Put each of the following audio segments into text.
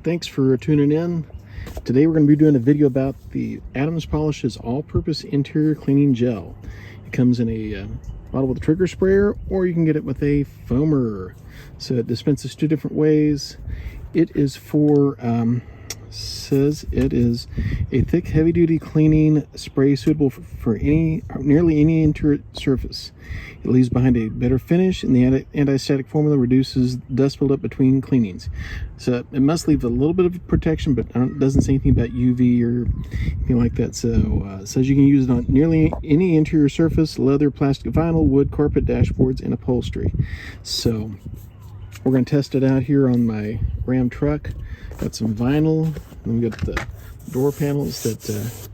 Thanks for tuning in. Today we're going to be doing a video about the Adams Polishes all-purpose interior cleaning gel. It comes in a bottle with a trigger sprayer, or you can get it with a foamer. So it dispenses two different ways. It is for says it is a thick, heavy-duty cleaning spray suitable for nearly any interior surface. It leaves behind a better finish, and the anti-static formula reduces dust buildup between cleanings. So it must leave a little bit of protection, but it doesn't say anything about UV or anything like that. So it says you can use it on nearly any interior surface: leather, plastic, vinyl, wood, carpet, dashboards, and upholstery. So we're going to test it out here on my Ram truck. Got some vinyl, and we got the door panels that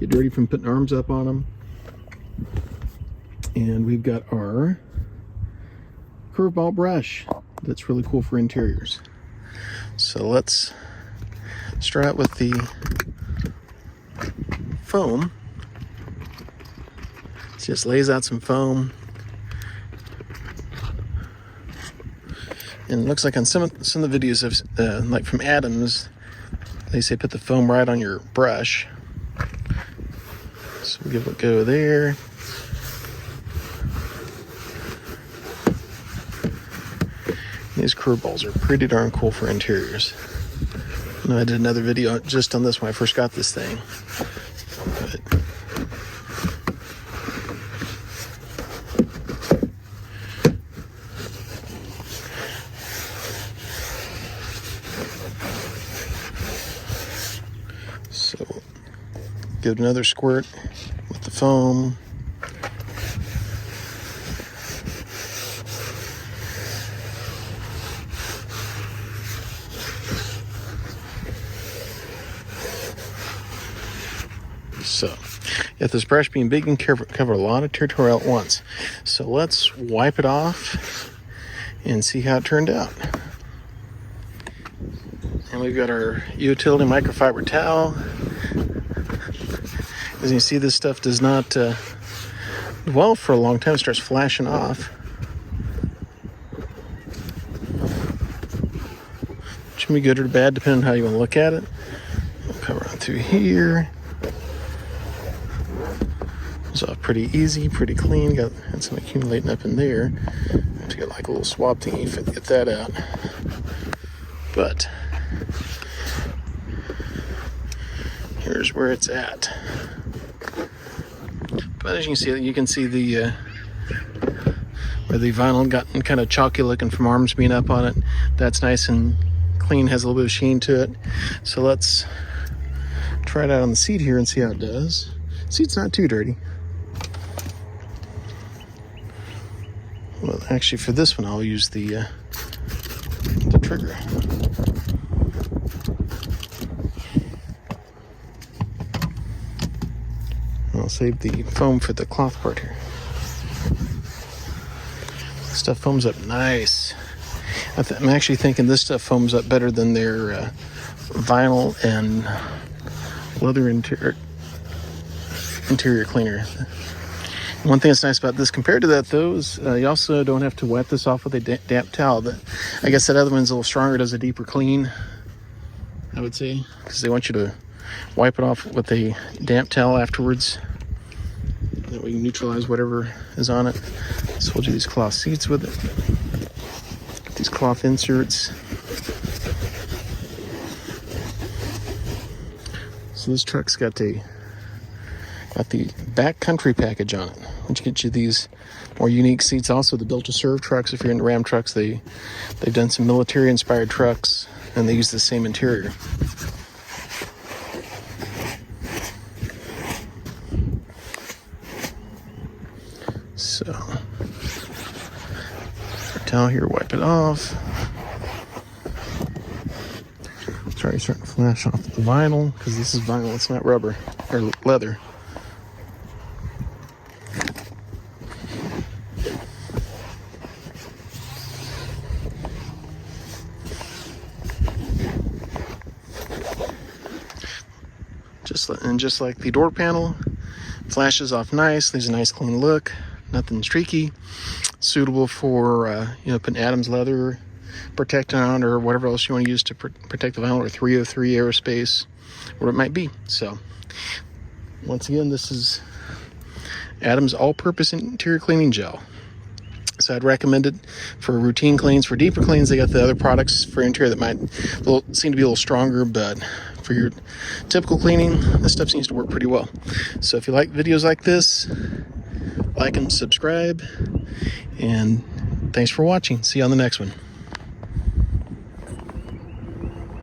get dirty from putting arms up on them. And we've got our curveball brush that's really cool for interiors. So let's start out with the foam. It just lays out some foam. And it looks like on some of the videos of like from Adams, they say put the foam right on your brush. So we'll give it a go there. These curve balls are pretty darn cool for interiors. I know I did another video just on this when I first got this thing. But so give it another squirt with the foam. So, if this brush being big and cover a lot of territory at once. So let's wipe it off and see how it turned out. And we've got our utility microfiber towel. As you see, this stuff does not dwell for a long time. It starts flashing off. Which can be good or bad depending on how you want to look at it. We'll cover on through here. So pretty easy, pretty clean. Got some accumulating up in there. Have to get like a little swab thingy to get that out. But here's where it's at. But as you can see the where the vinyl gotten kind of chalky looking from arms being up on it. That's nice and clean, has a little bit of sheen to it. So let's try it out on the seat here and see how it does. Seat's not too dirty. Well, actually, for this one, I'll use the trigger. I'll save the foam for the cloth part here. This stuff foams up nice. I'm actually thinking this stuff foams up better than their vinyl and leather interior cleaner. One thing that's nice about this compared to that, though, is you also don't have to wipe this off with a damp towel. I guess that other one's a little stronger, does a deeper clean, I would say, because they want you to wipe it off with a damp towel afterwards. That way you neutralize whatever is on it. So we'll do these cloth seats with it. These cloth inserts. So this truck's got the backcountry package on it, which gets you these more unique seats. Also the built to serve trucks. If you're into Ram trucks, they've done some military inspired trucks, and they use the same interior. So our towel here, wipe it off. Sorry, starting to flash off the vinyl because this is vinyl, it's not rubber or leather. Just like the door panel, flashes off nice, leaves a nice clean look, nothing streaky, suitable for putting Adams leather protectant or whatever else you want to use to protect the vinyl, or 303 aerospace, what it might be. So once again, this is Adam's all-purpose interior cleaning gel. So I'd recommend it for routine cleans. For deeper cleans, they got the other products for interior that might seem to be a little stronger, but for your typical cleaning, this stuff seems to work pretty well. So if you like videos like this, like and subscribe, and thanks for watching. See you on the next one.